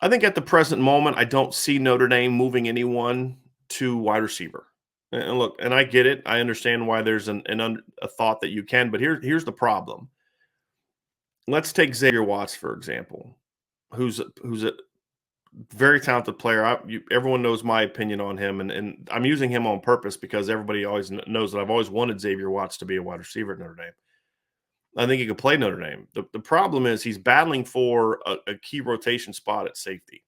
I think at the present moment, I don't see Notre Dame moving anyone to wide receiver. And look, and I get it. I understand why there's a thought that you can, but here's the problem. Let's take Xavier Watts for example, who's a very talented player. Everyone knows my opinion on him, and I'm using him on purpose because everybody always knows that I've always wanted Xavier Watts to be a wide receiver at Notre Dame. I think he could play Notre Dame. The problem is he's battling for a key rotation spot at safety.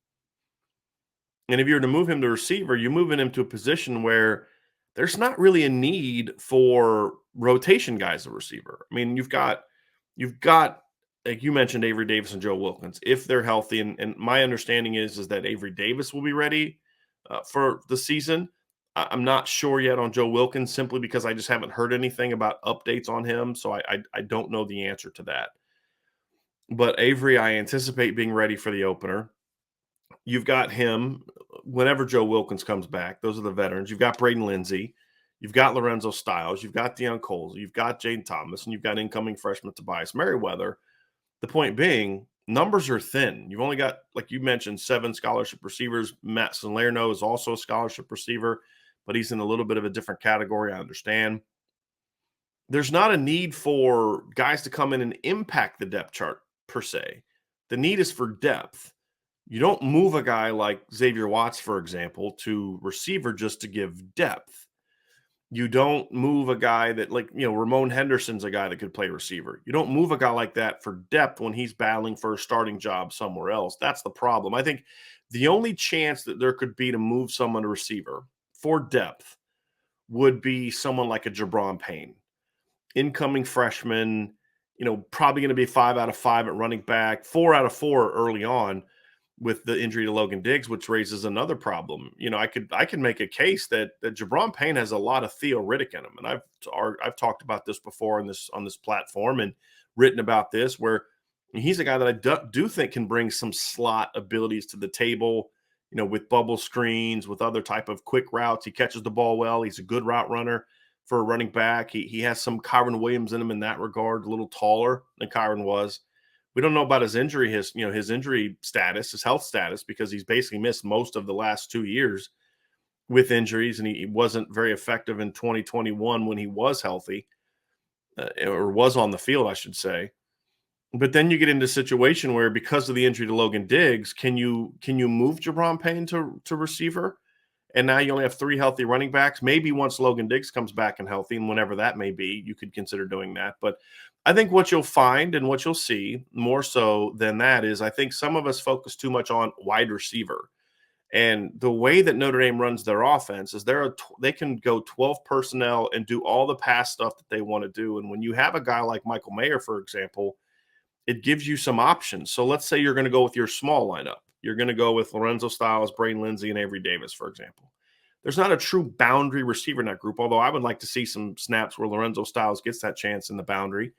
And if you were to move him to receiver, you're moving him to a position where there's not really a need for rotation guys at receiver. I mean, you've got like you mentioned Avery Davis and Joe Wilkins if they're healthy, and my understanding is that Avery Davis will be ready for the season. I'm not sure yet on Joe Wilkins simply because I just haven't heard anything about updates on him, so I don't know the answer to that. But Avery, I anticipate being ready for the opener. You've got him whenever Joe Wilkins comes back. Those are the veterans. You've got Braden Lindsey. You've got Lorenzo Styles. You've got Deion Coles. You've got Jaden Thomas. And you've got incoming freshman Tobias Merriweather. The point being, numbers are thin. You've only got, like you mentioned, 7 scholarship receivers. Matt Salerno is also a scholarship receiver, but he's in a little bit of a different category, I understand. There's not a need for guys to come in and impact the depth chart per se. The need is for depth. You don't move a guy like Xavier Watts, for example, to receiver just to give depth. You don't move a guy that, like, Ramon Henderson's a guy that could play receiver. You don't move a guy like that for depth when he's battling for a starting job somewhere else. That's the problem. I think the only chance that there could be to move someone to receiver for depth would be someone like a Jabron Payne, incoming freshman, probably going to be 5 out of 5 at running back, 4 out of 4 early on, with the injury to Logan Diggs, which raises another problem. I could make a case that Jabron Payne has a lot of Theo Riddick in him, and I've talked about this before on this platform and written about this, where he's a guy that I do think can bring some slot abilities to the table. With bubble screens, with other type of quick routes. He catches the ball well. He's a good route runner for a running back. He has some Kyron Williams in him in that regard, a little taller than Kyron was. We don't know about his injury, his injury status, his health status, because he's basically missed most of the last 2 years with injuries, and he wasn't very effective in 2021 when he was healthy, or was on the field, I should say. But then you get into a situation where, because of the injury to Logan Diggs, can you move Jabron Payne to receiver? And now you only have 3 healthy running backs. Maybe once Logan Diggs comes back and healthy, and whenever that may be, you could consider doing that. But I think what you'll find and what you'll see more so than that is, I think some of us focus too much on wide receiver. And the way that Notre Dame runs their offense is they can go 12 personnel and do all the pass stuff that they want to do. And when you have a guy like Michael Mayer, for example, it gives you some options. So let's say you're going to go with your small lineup. You're going to go with Lorenzo Styles, Braden Lindsey, and Avery Davis, for example. There's not a true boundary receiver in that group, although I would like to see some snaps where Lorenzo Styles gets that chance in the boundary.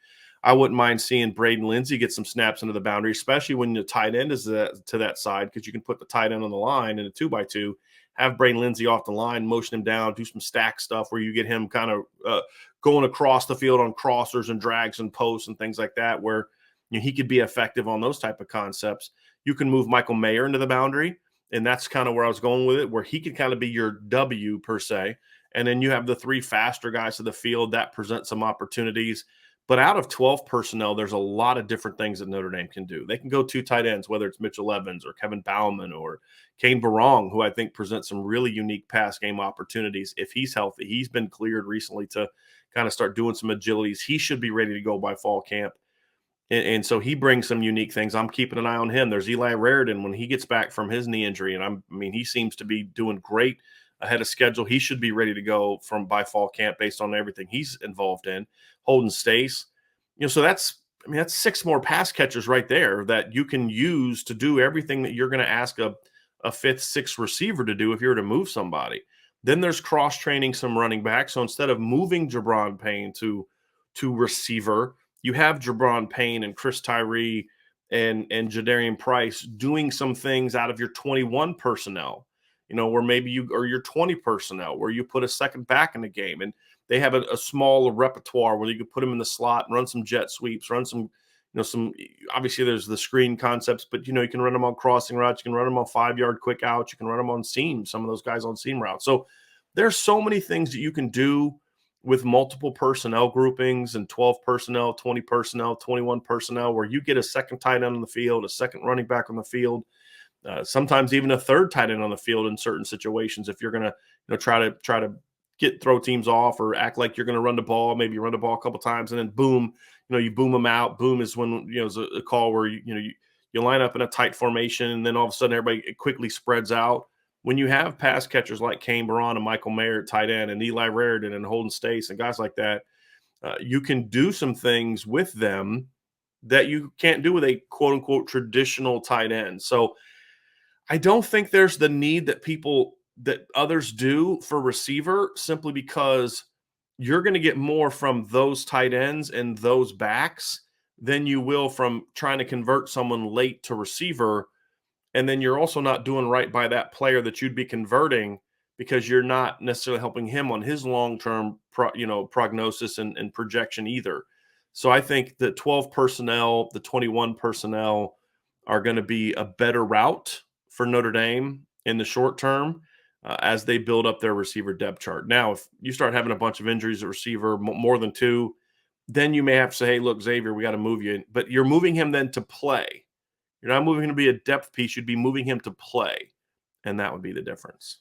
I wouldn't mind seeing Braden Lindsey get some snaps into the boundary, especially when the tight end is to that side, because you can put the tight end on the line in a 2x2, have Braden Lindsey off the line, motion him down, do some stack stuff where you get him kind of going across the field on crossers and drags and posts and things like that, where he could be effective on those type of concepts. You can move Michael Mayer into the boundary, and that's kind of where I was going with it, where he could kind of be your W per se. And then you have the 3 faster guys to the field that present some opportunities. But out of 12 personnel, there's a lot of different things that Notre Dame can do. They can go 2 tight ends, whether it's Mitchell Evans or Kevin Bauman or Kane Barong, who I think presents some really unique pass game opportunities if he's healthy. He's been cleared recently to kind of start doing some agilities. He should be ready to go by fall camp. And so he brings some unique things. I'm keeping an eye on him. There's Eli Raridan when he gets back from his knee injury, and he seems to be doing great ahead of schedule. He should be ready to go by fall camp based on everything he's involved in. Holden Stace, so that's 6 more pass catchers right there that you can use to do everything that you're going to ask a 5th, 6th receiver to do if you were to move somebody. Then there's cross training some running backs. So instead of moving Jabron Payne to receiver, you have Jabron Payne and Chris Tyree and Jadarian Price doing some things out of your 21 personnel, where maybe your 20 personnel, where you put a second back in the game, and they have a small repertoire where you could put them in the slot and run some jet sweeps, run some, some obviously there's the screen concepts, but you can run them on crossing routes, you can run them on 5-yard quick outs, you can run them on seam. Some of those guys on seam routes. So there's so many things that you can do with multiple personnel groupings and 12 personnel, 20 personnel, 21 personnel, where you get a second tight end on the field, a second running back on the field, sometimes even a third tight end on the field in certain situations. If you're going to try to throw teams off or act like you're going to run the ball, maybe you run the ball a couple times and then boom, you boom them out. Boom is when is a call where you line up in a tight formation and then all of a sudden everybody quickly spreads out. When you have pass catchers like Kane Barron and Michael Mayer at tight end and Eli Raridan and Holden Stace and guys like that, you can do some things with them that you can't do with a quote unquote traditional tight end. So I don't think there's the need that others do for receiver, simply because you're going to get more from those tight ends and those backs than you will from trying to convert someone late to receiver. And then you're also not doing right by that player that you'd be converting, because you're not necessarily helping him on his long-term prognosis and projection either. So I think the 12 personnel, the 21 personnel are going to be a better route for Notre Dame in the short term as they build up their receiver depth chart. Now, if you start having a bunch of injuries at receiver, more than two, then you may have to say, hey, look, Xavier, we got to move you. But you're moving him then to play. You're not moving him to be a depth piece. You'd be moving him to play, and that would be the difference.